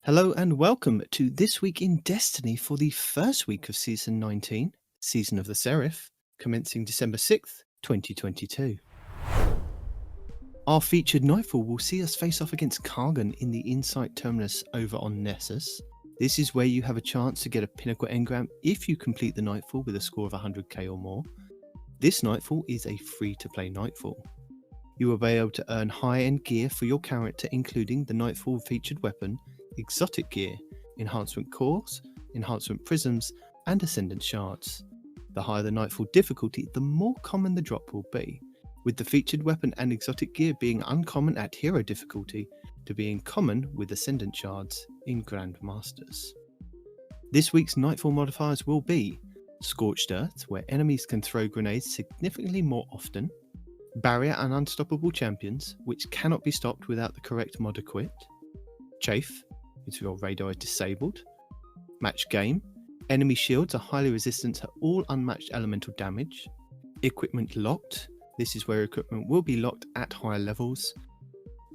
Hello and welcome to This Week in Destiny for the first week of Season 19, Season of the Seraph, commencing December 6th, 2022. Our featured Nightfall will see us face off against Kargan in the Insight Terminus over on Nessus. This is where you have a chance to get a Pinnacle engram if you complete the Nightfall with a score of 100k or more. This Nightfall is a free-to-play Nightfall. You will be able to earn high-end gear for your character, including the Nightfall featured weapon, exotic gear, enhancement cores, enhancement prisms, and ascendant shards. The higher the Nightfall difficulty, the more common the drop will be, with the featured weapon and exotic gear being uncommon at hero difficulty to being common with ascendant shards in Grand Masters. This week's Nightfall modifiers will be Scorched Earth, where enemies can throw grenades significantly more often, Barrier and Unstoppable champions, which cannot be stopped without the correct mod equipped, Chafe, if your radar is disabled, Match Game, enemy shields are highly resistant to all unmatched elemental damage, Equipment Locked, this is where equipment will be locked at higher levels,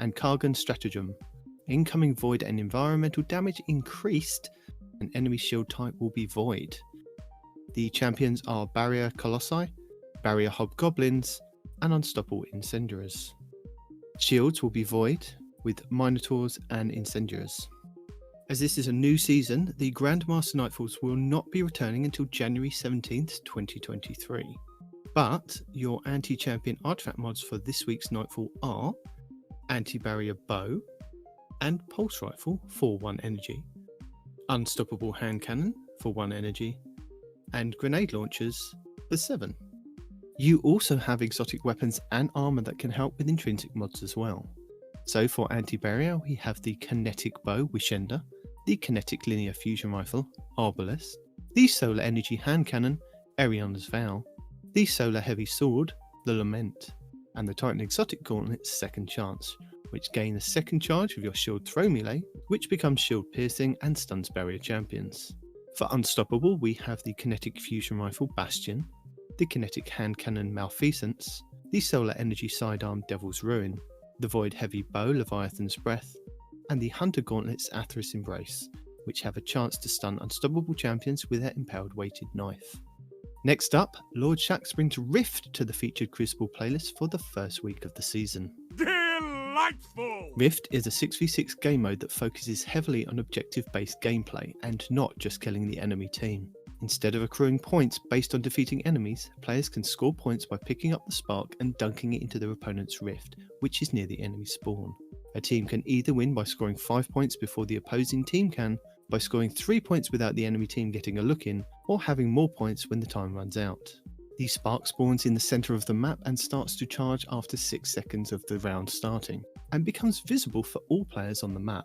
and Kargan Stratagem, incoming void and environmental damage increased, and enemy shield type will be void. The champions are Barrier Colossi, Barrier Hobgoblins, and Unstoppable Incendiaries. Shields will be void, with Minotaurs and Incendiaries. As this is a new season, the Grandmaster Nightfalls will not be returning until January 17th, 2023. But your anti-champion artifact mods for this week's Nightfall are Anti-Barrier Bow and Pulse Rifle for 1 energy, Unstoppable Hand Cannon for 1 energy, and Grenade Launchers for 7. You also have exotic weapons and armor that can help with intrinsic mods as well. So for anti-barrier, we have the Kinetic Bow Wishender, the Kinetic Linear Fusion Rifle Arbalest, the Solar Energy Hand Cannon Eriana's Vow, the Solar Heavy Sword the Lament, and the Titan Exotic Gauntlet Second Chance, which gain a second charge of your shield throw melee, which becomes shield piercing and stuns barrier champions. For Unstoppable, we have the Kinetic Fusion Rifle Bastion, the Kinetic Hand Cannon Malfeasance, the Solar Energy Sidearm Devil's Ruin, the Void Heavy Bow Leviathan's Breath, and the Hunter Gauntlets Atheris Embrace, which have a chance to stun unstoppable champions with their impaled weighted knife. Next up, Lord Shaxx brings Rift to the featured Crucible playlist for the first week of the season. Delightful! Rift is a 6v6 game mode that focuses heavily on objective-based gameplay and not just killing the enemy team. Instead of accruing points based on defeating enemies, players can score points by picking up the spark and dunking it into their opponent's rift, which is near the enemy spawn. A team can either win by scoring 5 points before the opposing team can, by scoring 3 points without the enemy team getting a look in, or having more points when the time runs out. The spark spawns in the centre of the map and starts to charge after 6 seconds of the round starting, and becomes visible for all players on the map.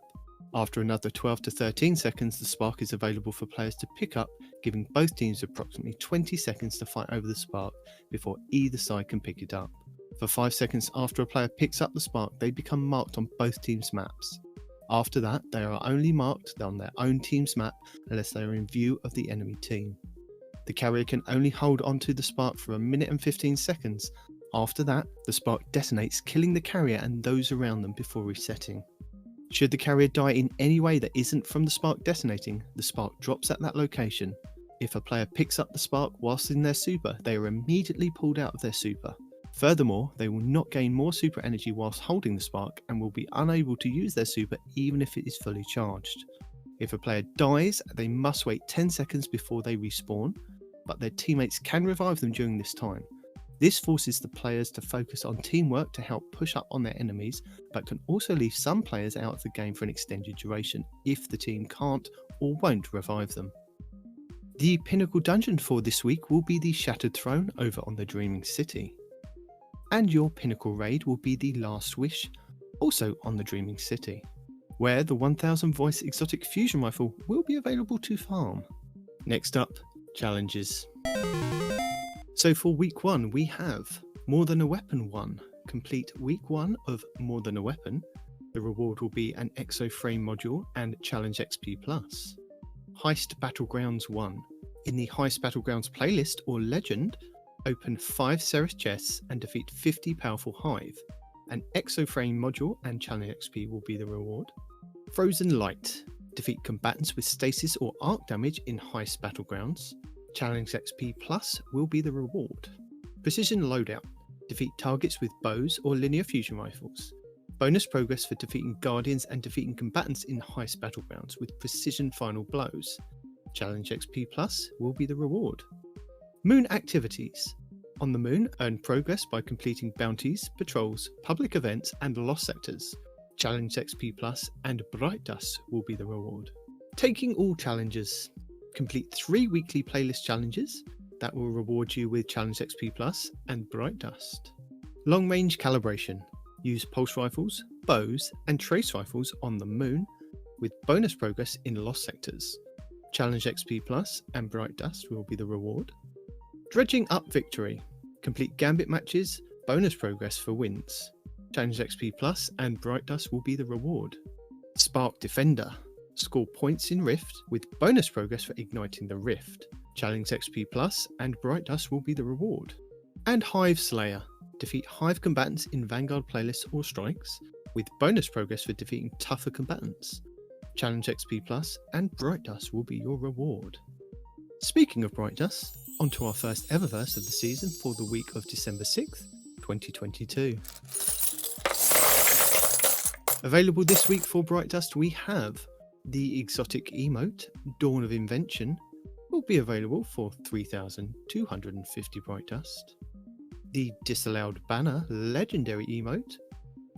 After another 12 to 13 seconds, the spark is available for players to pick up, giving both teams approximately 20 seconds to fight over the spark before either side can pick it up. For 5 seconds after a player picks up the spark, they become marked on both teams' maps. After that, they are only marked on their own team's map unless they are in view of the enemy team. The carrier can only hold onto the spark for 1 minute and 15 seconds. After that, the spark detonates, killing the carrier and those around them before resetting. Should the carrier die in any way that isn't from the spark detonating, the spark drops at that location. If a player picks up the spark whilst in their super, they are immediately pulled out of their super. Furthermore, they will not gain more super energy whilst holding the spark and will be unable to use their super even if it is fully charged. If a player dies, they must wait 10 seconds before they respawn, but their teammates can revive them during this time. This forces the players to focus on teamwork to help push up on their enemies, but can also leave some players out of the game for an extended duration if the team can't or won't revive them. The Pinnacle dungeon for this week will be the Shattered Throne over on the Dreaming City. And your Pinnacle raid will be the Last Wish, also on the Dreaming City, where the 1000 voice exotic fusion rifle will be available to farm. Next up, challenges. So for week 1 we have More Than a Weapon 1. Complete week 1 of More Than a Weapon. The reward will be an Exoframe module and Challenge XP+. Heist Battlegrounds 1. In the Heist Battlegrounds playlist or legend, open 5 Seraph chests and defeat 50 powerful Hive. An Exoframe module and Challenge XP will be the reward. Frozen Light. Defeat combatants with stasis or arc damage in heist battlegrounds. Challenge XP Plus will be the reward. Precision loadout. Defeat targets with bows or linear fusion rifles. Bonus progress for defeating guardians and defeating combatants in heist battlegrounds with precision final blows. Challenge XP Plus will be the reward. Moon activities. On the moon, earn progress by completing bounties, patrols, public events, and lost sectors. Challenge XP Plus and Bright Dust will be the reward. Taking all challenges. Complete 3 weekly playlist challenges that will reward you with Challenge XP Plus and Bright Dust. Long range calibration. Use pulse rifles, bows, and trace rifles on the moon with bonus progress in lost sectors. Challenge XP Plus and Bright Dust will be the reward. Dredging up victory. Complete gambit matches, bonus progress for wins. Challenge XP Plus and Bright Dust will be the reward. Spark Defender. Score points in Rift with bonus progress for igniting the Rift. Challenge XP Plus and Bright Dust will be the reward. And Hive Slayer. Defeat Hive combatants in Vanguard playlists or strikes with bonus progress for defeating tougher combatants. Challenge XP Plus and Bright Dust will be your reward. Speaking of Bright Dust, onto our first Eververse of the season for the week of December 6th, 2022. Available this week for Bright Dust, we have the exotic emote, Dawn of Invention, will be available for 3,250 Bright Dust. The Disallowed Banner Legendary emote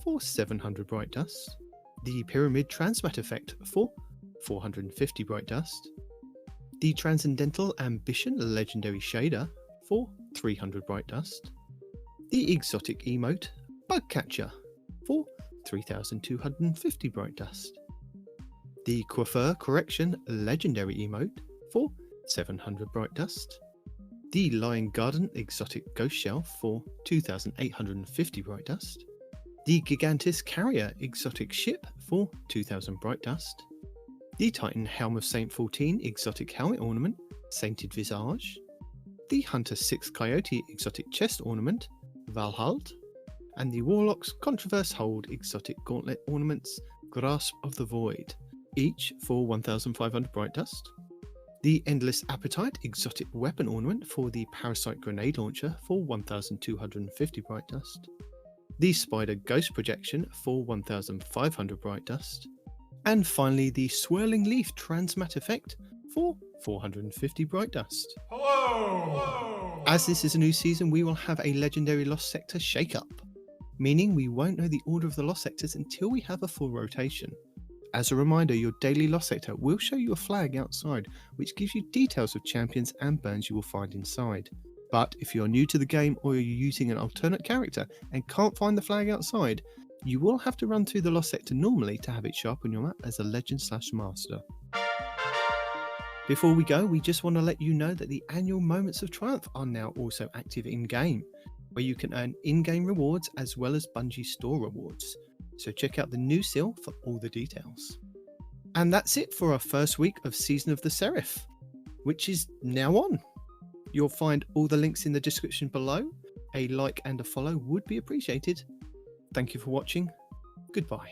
for 700 Bright Dust. The Pyramid Transmat effect for 450 Bright Dust. The Transcendental Ambition Legendary Shader for 300 Bright Dust. The Exotic Emote Bugcatcher for 3,250 Bright Dust. The Coiffeur Correction Legendary Emote for 700 Bright Dust. The Lion Garden Exotic Ghost Shell for 2,850 Bright Dust. The Gigantis Carrier Exotic Ship for 2,000 Bright Dust. The Titan Helm of Saint 14 Exotic Helmet Ornament, Sainted Visage. The Hunter 6 Coyote Exotic Chest Ornament, Valhalla. And the Warlock's Controverse Hold Exotic Gauntlet Ornaments, Grasp of the Void, each for 1,500 Bright Dust. The Endless Appetite Exotic Weapon Ornament for the Parasite Grenade Launcher for 1,250 Bright Dust. The Spider Ghost Projection for 1,500 Bright Dust. And finally, the Swirling Leaf Transmat Effect for 450 Bright Dust. Hello! As this is a new season, we will have a Legendary Lost Sector shake-up, meaning we won't know the order of the Lost Sectors until we have a full rotation. As a reminder, your daily Lost Sector will show you a flag outside, which gives you details of champions and burns you will find inside. But if you're new to the game or you're using an alternate character and can't find the flag outside, you will have to run through the Lost Sector normally to have it show up on your map as a Legend/Master. Before we go, we just want to let you know that the annual Moments of Triumph are now also active in-game, where you can earn in-game rewards as well as Bungie store rewards. So check out the new seal for all the details. And that's it for our first week of Season of the Seraph, which is now on. You'll find all the links in the description below. A like and a follow would be appreciated. Thank you for watching. Goodbye.